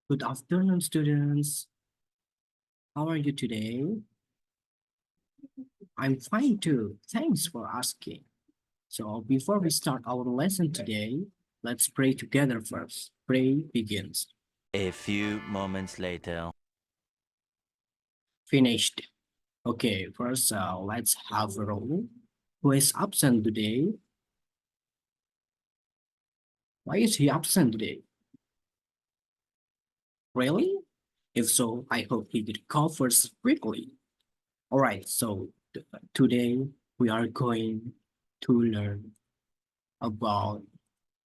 Good afternoon, students. How are you today? I'm fine too. Thanks for asking. So before we start our lesson today, let's pray together first. Pray begins. A few moments later. Finished. Okay, first let's have a roll. Who is absent today? Why is he absent today? Really? If so, I hope he recovers quickly. All right, so today we are going to learn about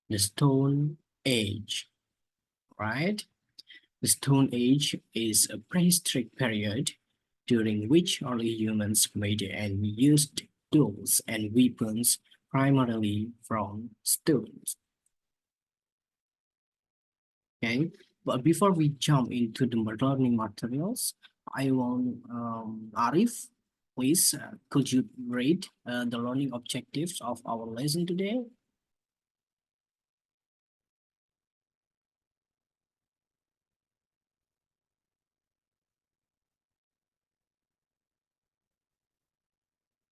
the Stone Age, right? The Stone Age is a prehistoric period during which early humans made and used tools and weapons primarily from stones. Okay, but before we jump into the learning materials, I want Arif, please, could you read the learning objectives of our lesson today?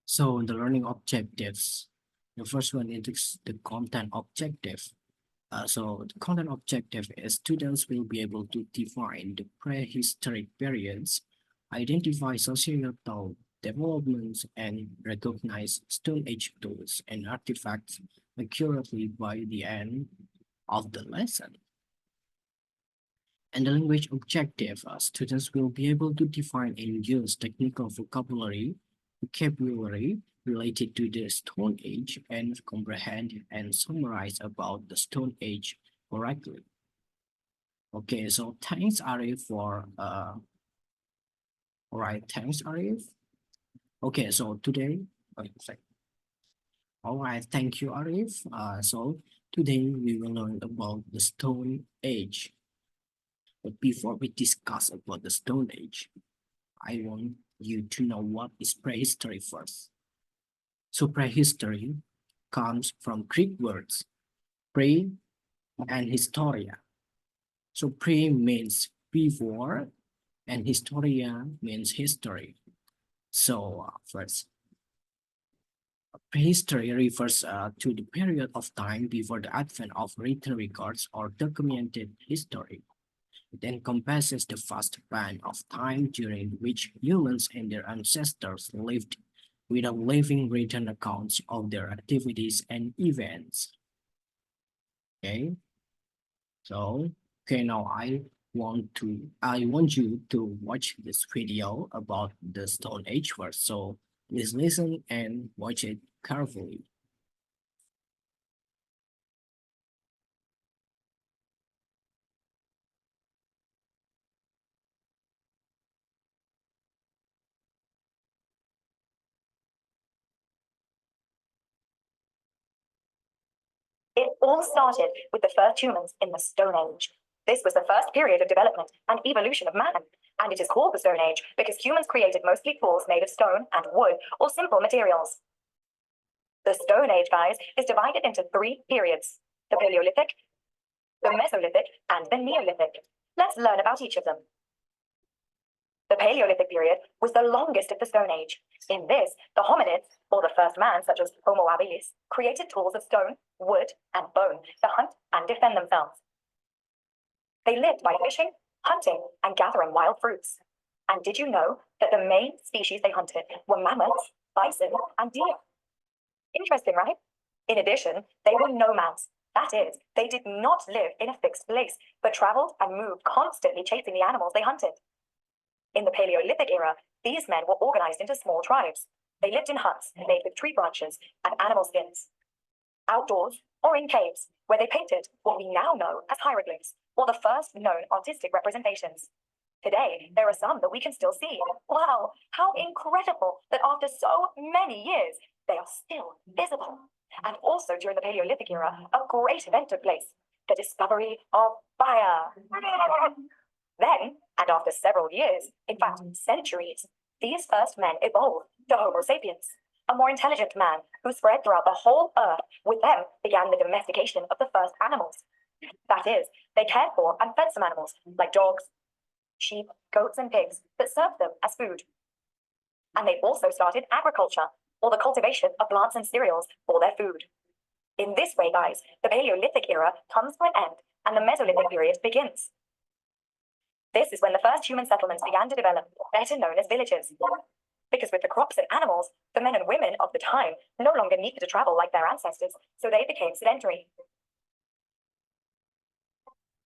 So the learning objectives, the first one is the content objective. So the content objective is students will be able to define the prehistoric periods, identify societal developments, and recognize Stone Age tools and artifacts accurately by the end of the lesson. And the language objective, students will be able to define and use technical vocabulary related to the Stone Age and comprehend and summarize about the Stone Age correctly. Okay, so thanks Arif for all right, thanks Arif. Okay, so today, sorry. All right, thank you Arif. So today we will learn about the Stone Age. But before we discuss about the Stone Age, I want you to know what is prehistory first. So prehistory comes from Greek words pre and historia. So pre means before and historia means history. So first, prehistory refers to the period of time before the advent of written records or documented history. It encompasses the vast span of time during which humans and their ancestors lived without living written accounts of their activities and events. Okay, so now I want you to watch this video about the Stone Age first. So please listen and watch it carefully. It all started with the first humans in the Stone Age. This was the first period of development and evolution of man, and it is called the Stone Age because humans created mostly tools made of stone and wood or simple materials. The Stone Age, guys, is divided into three periods: the Paleolithic, the Mesolithic, and the Neolithic. Let's learn about each of them. The Paleolithic period was the longest of the Stone Age. In this, the hominids, or the first man, such as Homo habilis, created tools of stone, wood, and bone to hunt and defend themselves. They lived by fishing, hunting, and gathering wild fruits. And did you know that the main species they hunted were mammoths, bison, and deer? Interesting, right? In addition, they were nomads. That is, they did not live in a fixed place, but traveled and moved constantly chasing the animals they hunted. In the Paleolithic era, these men were organized into small tribes. They lived in huts made with tree branches and animal skins, outdoors or in caves, where they painted what we now know as hieroglyphs, or the first known artistic representations. Today, there are some that we can still see. Wow, how incredible that after so many years, they are still visible. And also during the Paleolithic era, a great event took place: the discovery of fire. Then, and after several years, in fact, centuries, these first men evolved to Homo sapiens, a more intelligent man who spread throughout the whole earth. With them began the domestication of the first animals. That is, they cared for and fed some animals, like dogs, sheep, goats, and pigs, that served them as food. And they also started agriculture, or the cultivation of plants and cereals for their food. In this way, guys, the Paleolithic era comes to an end and the Mesolithic period begins. This is when the first human settlements began to develop, better known as villages. Because with the crops and animals, the men and women of the time no longer needed to travel like their ancestors, so they became sedentary.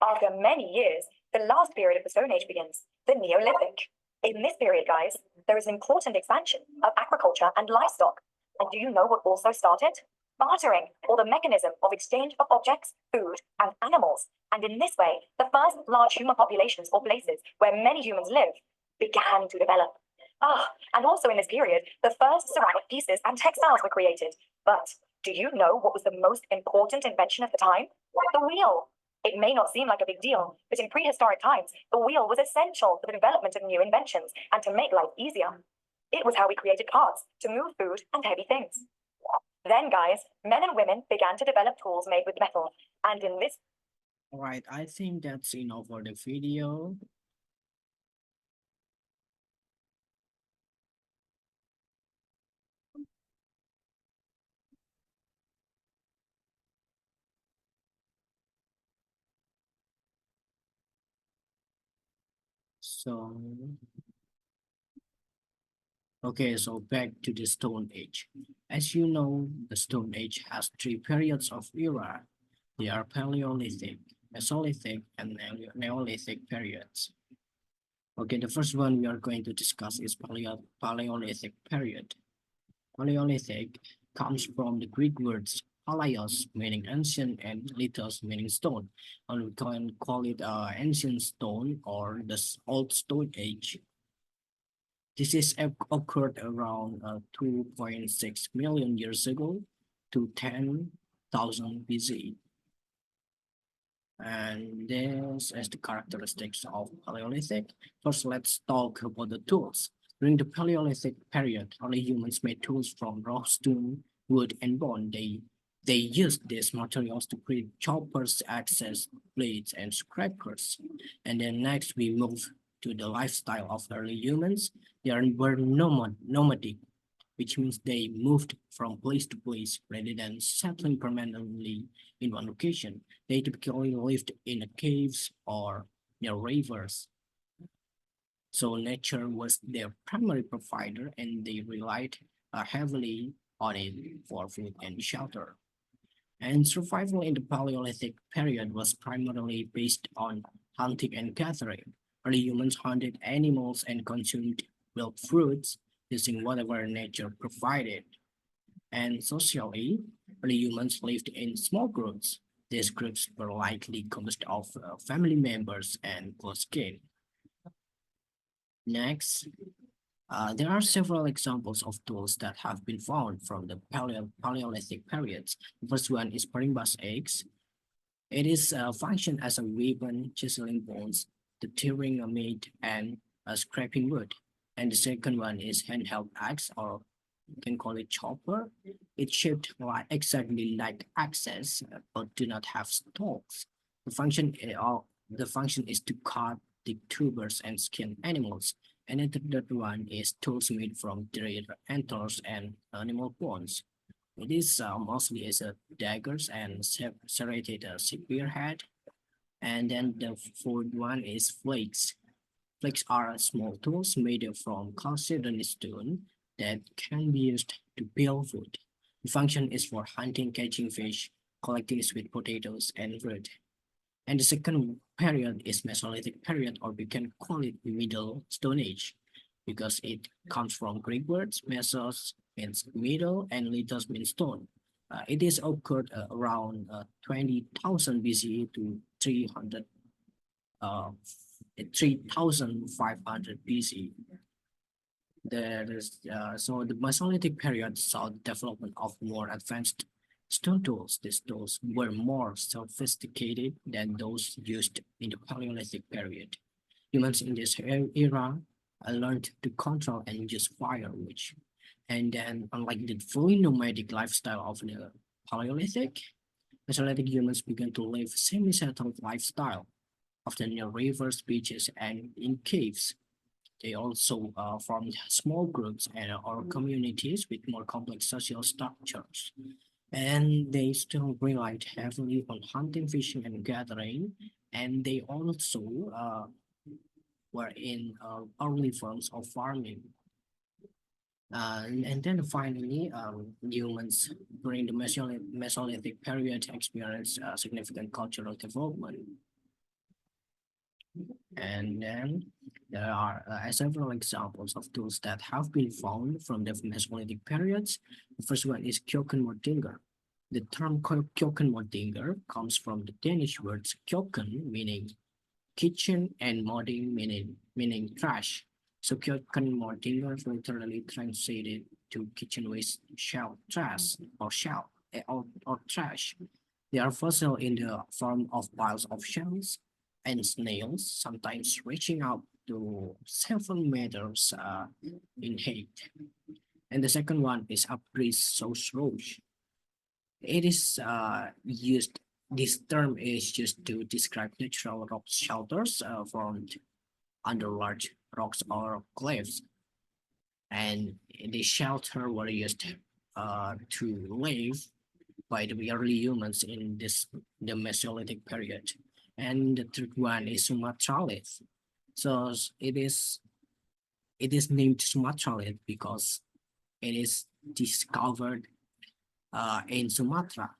After many years, the last period of the Stone Age begins, the Neolithic. In this period, guys, there is an important expansion of agriculture and livestock. And do you know what also started? Bartering, or the mechanism of exchange of objects, food, and animals. And in this way, the first large human populations or places where many humans live began to develop. And also in this period, the first ceramic pieces and textiles were created. But do you know what was the most important invention of the time? The wheel. It may not seem like a big deal, but in prehistoric times, the wheel was essential for the development of new inventions and to make life easier. It was how we created carts to move food and heavy things. Then, guys, men and women began to develop tools made with metal. And in this... All right, I think that's enough for the video. So, okay, so back to the Stone Age. As you know, the Stone Age has three periods of era. They are Paleolithic, Mesolithic, and Neolithic periods. Okay, the first one we are going to discuss is Paleolithic period. Paleolithic comes from the Greek words palaios, meaning ancient, and lithos, meaning stone. And we can call it ancient stone or the old Stone Age. This is occurred around 2.6 million years ago to 10,000 BC. And this is the characteristics of Paleolithic. First, let's talk about the tools. During the Paleolithic period, early humans made tools from raw stone, wood, and bone. They used these materials to create choppers, axes, blades, and scrapers. And then next, we move to the lifestyle of early humans. They were nomadic, which means they moved from place to place rather than settling permanently in one location. They typically lived in caves or near rivers. So nature was their primary provider and they relied heavily on it for food and shelter. And survival in the Paleolithic period was primarily based on hunting and gathering. Early humans hunted animals and consumed wild fruits using whatever nature provided. And socially, early humans lived in small groups. These groups were likely composed of family members and close kin. Next, there are several examples of tools that have been found from the Paleolithic periods. The first one is Parimbas axe. It is function as a weapon, chiseling bones, deterring a meat, and scraping wood. And the second one is handheld axe, or you can call it chopper. It's shaped exactly like axes, but do not have stalks. The function is to cut, dig tubers, and skin animals. And the third one is tools made from deer antlers and animal bones. It is mostly as a daggers and serrated spearhead. And then the fourth one is flakes. Flakes are small tools made from calcium stone that can be used to peel food. The function is for hunting, catching fish, collecting sweet potatoes, and fruit. And the second period is Mesolithic period, or we can call it Middle Stone Age, because it comes from Greek words. Mesos means middle and lithos means stone. It is occurred around 20,000 BCE to 3,500 BC. So the Mesolithic period saw the development of more advanced stone tools. These tools were more sophisticated than those used in the Paleolithic period. Humans in this era learned to control and use fire, and then unlike the fully nomadic lifestyle of the Paleolithic, Mesolithic humans began to live semi-settled lifestyle, often near rivers, beaches, and in caves. They also formed small groups and or communities with more complex social structures. And they still relied heavily on hunting, fishing, and gathering. And they also were in early forms of farming. And then finally, humans during the Mesolithic period experienced significant cultural development. And then there are several examples of tools that have been found from the Mesolithic periods. The first one is Kjøkkenmåldinger. The term Kjøkkenmåldinger comes from the Danish words kjøkken, meaning kitchen, and modding, meaning trash. So Kjøkkenmåldinger literally translated to kitchen waste or trash. They are fossil in the form of piles of shells and snails, sometimes reaching out to 7 meters in height. And the second one is Abris Sauce Rouge. It is used, this term is used to describe natural rock shelters formed under large rocks or cliffs. And the shelter were used to live by the early humans in the Mesolithic period. And the third one is Sumatralit. So it is named Sumatralit because it is discovered in Sumatra.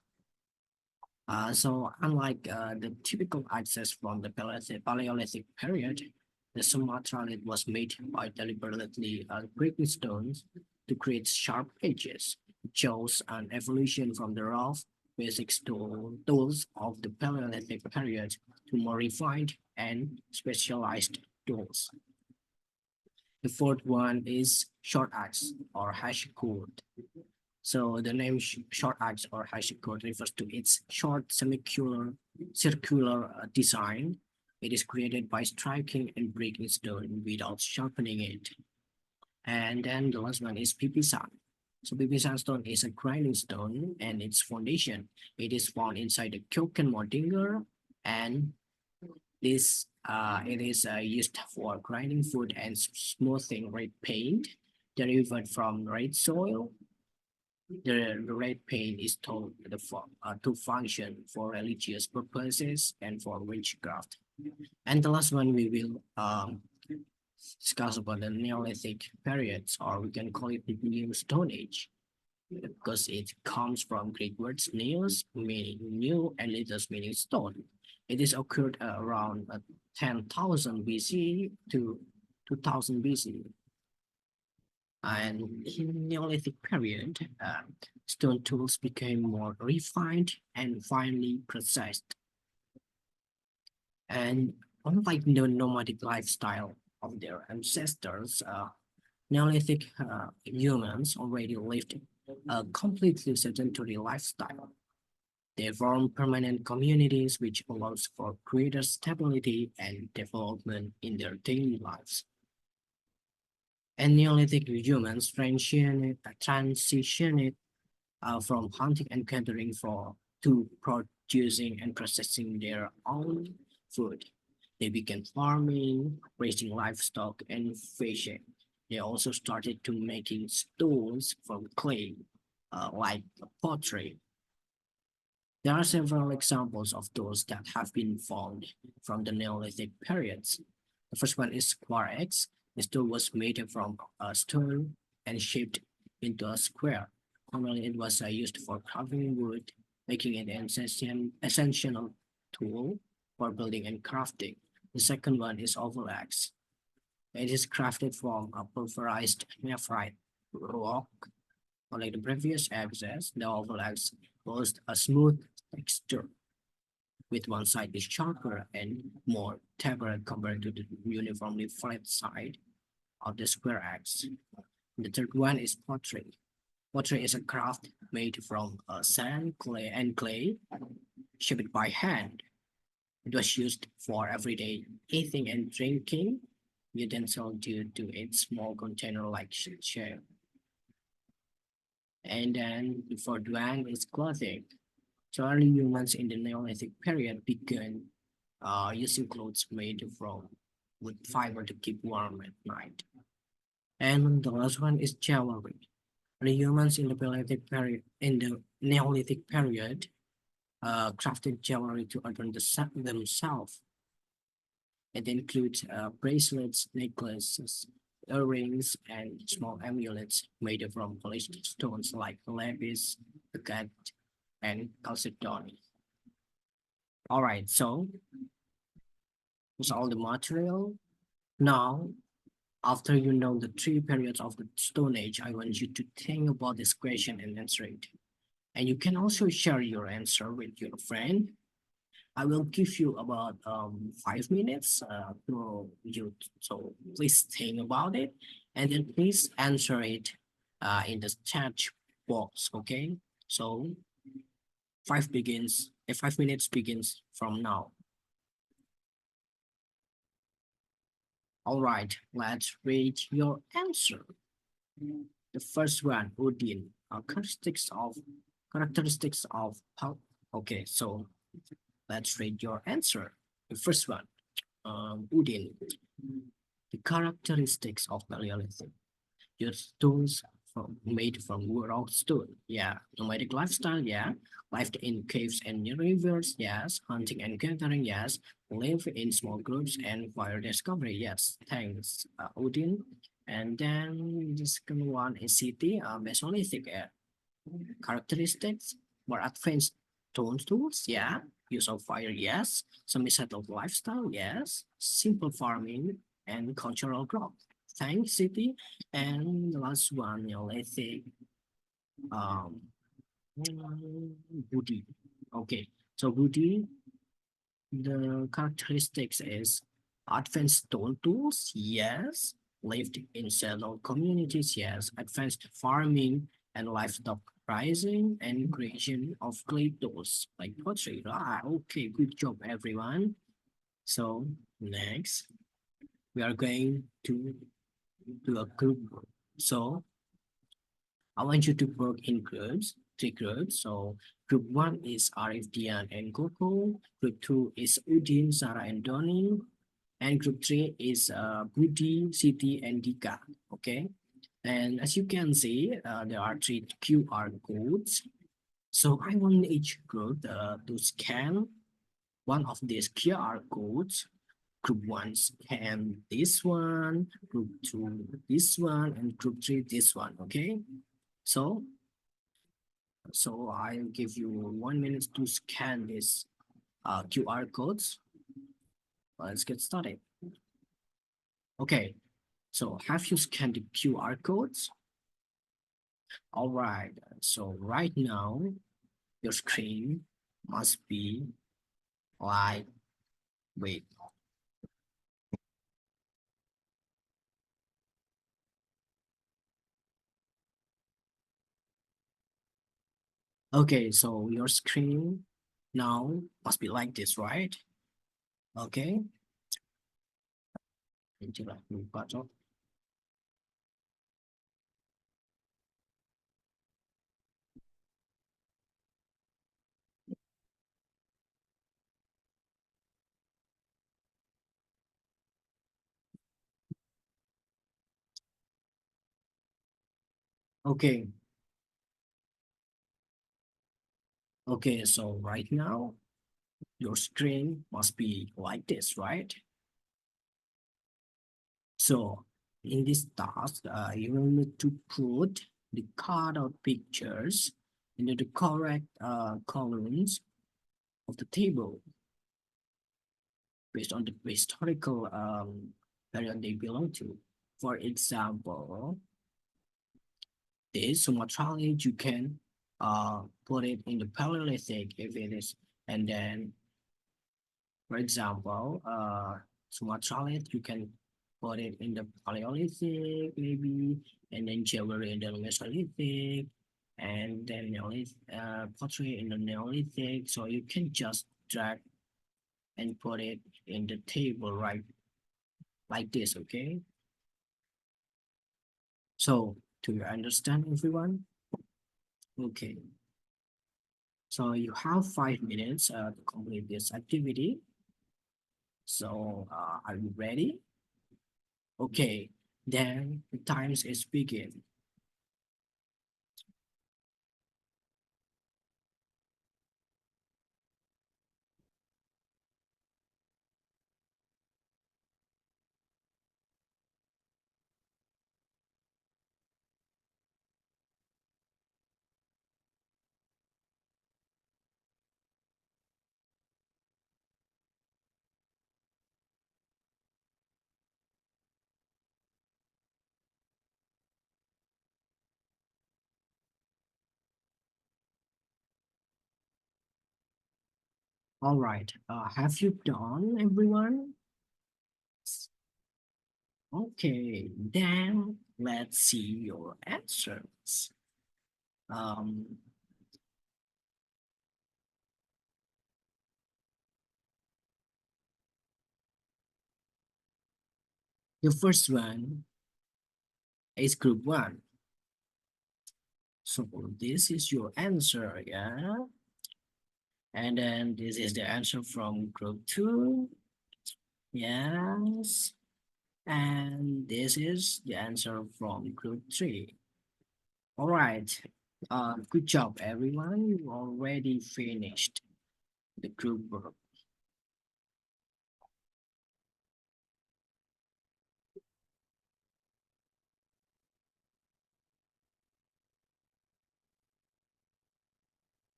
So unlike the typical access from the Paleolithic period, the Sumatralit was made by deliberately breaking stones to create sharp edges. It shows an evolution from the rough, basic tools of the Paleolithic period to more refined and specialized tools. The fourth one is short axe or hashikord. So the name short axe or hashikord refers to its short circular design. It is created by striking and breaking stone without sharpening it. And then the last one is pipisan. So pipisan stone is a grinding stone and its foundation. It is found inside the Kjøkkenmåldinger, and this it is used for grinding food and smoothing red paint derived from red soil. The red paint is told to function for religious purposes and for witchcraft. And the last one we will discuss about the Neolithic periods, or we can call it the New Stone Age, because it comes from Greek words neos meaning new and lithos meaning stone. It is occurred around 10,000 BC to 2000 BC. And in Neolithic period, stone tools became more refined and finely processed. And unlike the nomadic lifestyle of their ancestors, Neolithic humans already lived a completely sedentary lifestyle. They form permanent communities, which allows for greater stability and development in their daily lives. And Neolithic humans transitioned from hunting and gathering to producing and processing their own food. They began farming, raising livestock, and fishing. They also started to making tools from clay, like pottery. There are several examples of tools that have been found from the Neolithic periods. The first one is square axe. This tool was made from stone and shaped into a square. Commonly, it was used for carving wood, making it an essential tool for building and crafting. The second one is oval axe. It is crafted from a pulverized nephrite rock. Unlike the previous axes, the oval axe boasts a smooth texture, with one side is sharper and more tapered compared to the uniformly flat side of the square axe. The third one is pottery. Pottery is a craft made from sand, clay, shaped by hand. It was used for everyday eating and drinking utensil due to its small container-like shape. And then the fourth one is clothing. So early humans in the Neolithic period began using clothes made from wood fiber to keep warm at night. And the last one is jewelry. The humans in the Neolithic period crafted jewelry to adorn themselves. It includes bracelets, necklaces, earrings, and small amulets made from polished stones like lapis, agate, and chalcedony. All right, so that's all the material. Now, after you know the three periods of the Stone Age, I want you to think about this question and answer it. And you can also share your answer with your friend. I will give you about 5 minutes to you. So please think about it, and then please answer it in the chat box. Okay. So 5 minutes begins from now. All right. Let's read your answer. The first one, Udin. Characteristics of pulp. Okay. So let's read your answer. The first one, Udin. The characteristics of Paleolithic. Use tools made from raw stone. Yeah. Nomadic lifestyle. Yeah. Lived in caves and near rivers. Yes. Hunting and gathering. Yes. Live in small groups and fire discovery. Yes. Thanks, Udin. And then the second one is city. Mesolithic. Characteristics. More advanced stone tools. Yeah. Use of fire. Yes. Semi-settled lifestyle. Yes. Simple farming and cultural growth. Thanks, city. And the last one, Neolithic, um, Budi. Okay, so Budi, the characteristics is advanced stone tools, yes. Lived in settled communities, yes. Advanced farming and livestock raising and creation of clay tools like pottery. Ah, okay, good job, everyone. So next, we are going to do a group work. So I want you to work in groups, three groups. So group one is Arif, Dian, and Coco. Group two is Udin, Sarah, and Donnie. And group three is Budi, Siti, and Dika. Okay. And as you can see, there are three QR codes. So I want each group to scan one of these QR codes. Group one scan this one, group two this one, and group three this one. Okay. So I'll give you 1 minute to scan this QR codes. Let's get started. Okay, so have you scanned the QR codes? All right, so right now your screen must be like, wait. Okay, so your screen now must be like this, right? Okay. Okay. Okay, so right now your screen must be like this, right? So in this task, you will need to put the cutout pictures into the correct columns of the table based on the historical period they belong to. For example, this Sumatra age, you can put it in the Paleolithic if it is, and then, for example, Sumatra age, you can put it in the Paleolithic maybe, and then jewelry in the Mesolithic, and then Neolithic, pottery in the Neolithic. So you can just drag and put it in the table right like this, okay? So do you understand, everyone? Okay. So you have 5 minutes to complete this activity. So are you ready? Okay, then the times is begin. All right, have you done, everyone? Okay, then let's see your answers. Um, the first one is group one. So this is your answer, yeah? And then this is the answer from group two. Yes. And this is the answer from group three. All right. Good job, everyone. You already finished the group work.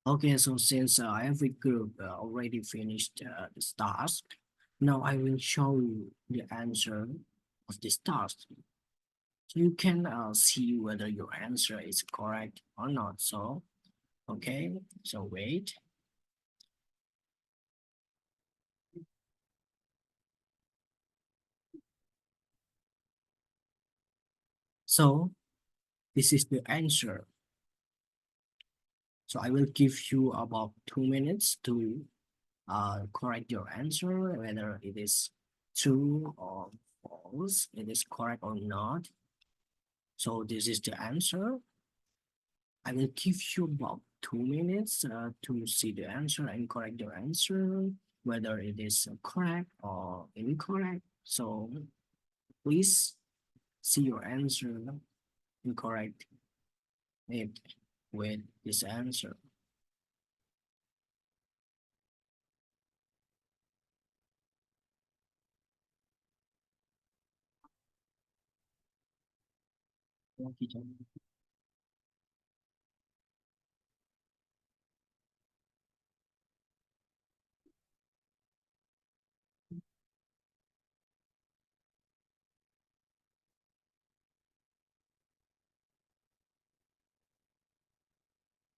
Okay, so since every group already finished this task, now I will show you the answer of this task. So you can see whether your answer is correct or not. So, okay, so wait. So this is the answer. So I will give you about 2 minutes to correct your answer, whether it is true or false, it is correct or not. So this is the answer. I will give you about 2 minutes to see the answer and correct your answer, whether it is correct or incorrect. So please see your answer and correct it with this answer.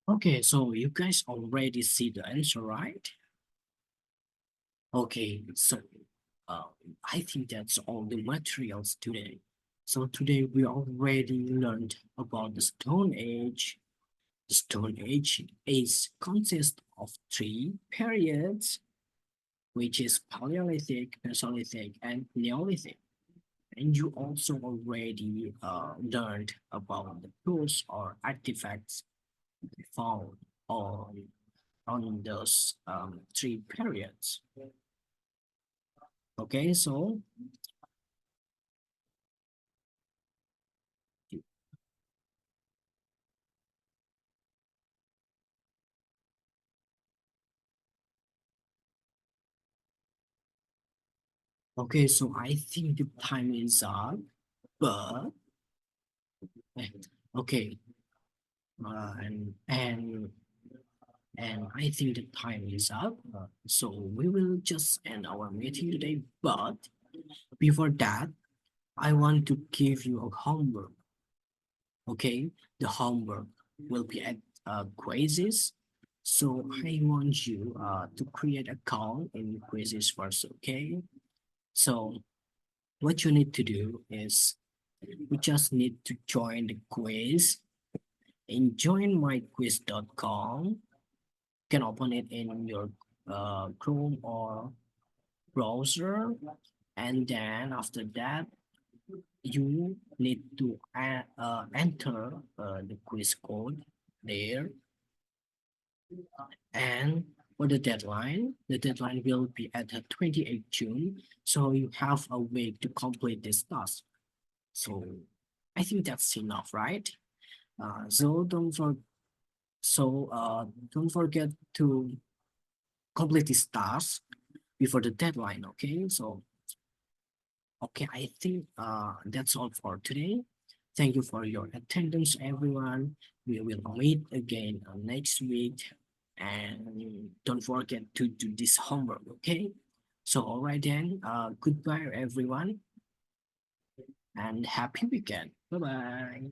Okay, so you guys already see the answer, right? Okay, so uh, I think that's all the materials today. So today we already learned about the Stone Age. The Stone Age is consists of three periods, which is Paleolithic, Mesolithic, and Neolithic. And you also already learned about the tools or artifacts found on those three periods. Okay, so okay, so I think the time is up, but okay, and I think the time is up. So we will just end our meeting today. But before that, I want to give you a homework. Okay, the homework will be at quizzes. So I want you to create an account in quizzes first. Okay, so what you need to do is you just need to join the quiz in joinmyquiz.com. You can open it in your Chrome or browser, and then after that you need to enter the quiz code there, And for the deadline will be at the 28th June. So you have a week to complete this task. So I think that's enough, right? So don't forget to complete this task before the deadline. Okay. So okay, I think that's all for today. Thank you for your attendance, everyone. We will meet again next week. And don't forget to do this homework, okay? So, all right then, goodbye, everyone, and happy weekend. Bye bye.